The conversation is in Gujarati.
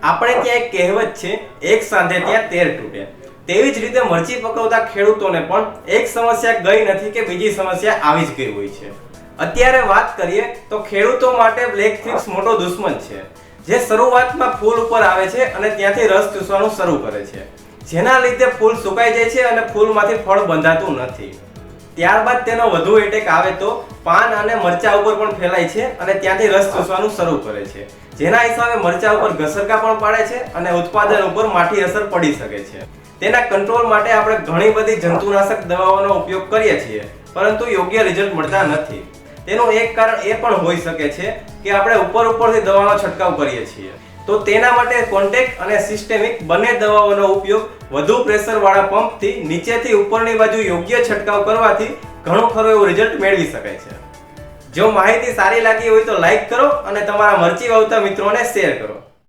આપણે ત્યાં એક કહેવત છે, એક સાંધે ત્યાં તેર તૂટે. તેવી જ રીતે મરચી પકવતા ખેડૂતોને પણ એક સમસ્યા ગઈ નથી કે બીજી સમસ્યા આવી જ ગઈ હોય છે. અત્યારે વાત કરીએ તો ખેડૂતો માટે બ્લેક થ્રિપ્સ મોટો દુશ્મન છે, જે શરૂઆતમાં ફૂલ ઉપર આવે છે અને ત્યાંથી રસ ચૂસવાનું શરૂ કરે છે, જેના લીધે ફૂલ સુકાઈ જાય છે અને ફૂલમાંથી ફળ બંધાતું નથી. ત્યારબાદ તેનો વધુ એટેક આવે તો પાન અને મરચા ઉપર પણ ફેલાય છે અને ત્યાંથી રસ ચૂસવાનું શરૂ કરે છે, જેના હિસાબે મરચા ઉપર ઘસરકા પણ પાડે છે અને ઉત્પાદન ઉપર માઠી અસર પડી શકે છે. તેના કંટ્રોલ માટે આપણે ઘણી બધી જંતુનાશક દવાઓનો ઉપયોગ કરીએ છીએ, પરંતુ યોગ્ય રિઝલ્ટ મળતા નથી. તેનું એક કારણ એ પણ હોઈ શકે છે કે આપણે ઉપરથી દવાનો છંટકાવ કરીએ છીએ. તો તેના માટે કોન્ટેક્ટ અને સિસ્ટેમિક બંને દવાઓનો ઉપયોગ વધુ પ્રેશર વાળા પંપથી નીચેથી ઉપરની બાજુ યોગ્ય છંટકાવ કરવાથી ઘણું ખરું એવું રિઝલ્ટ મેળવી શકાય છે. જો માહિતી સારી લાગી હોય તો લાઈક કરો અને તમારા મરચી વાવતા મિત્રોને શેર કરો.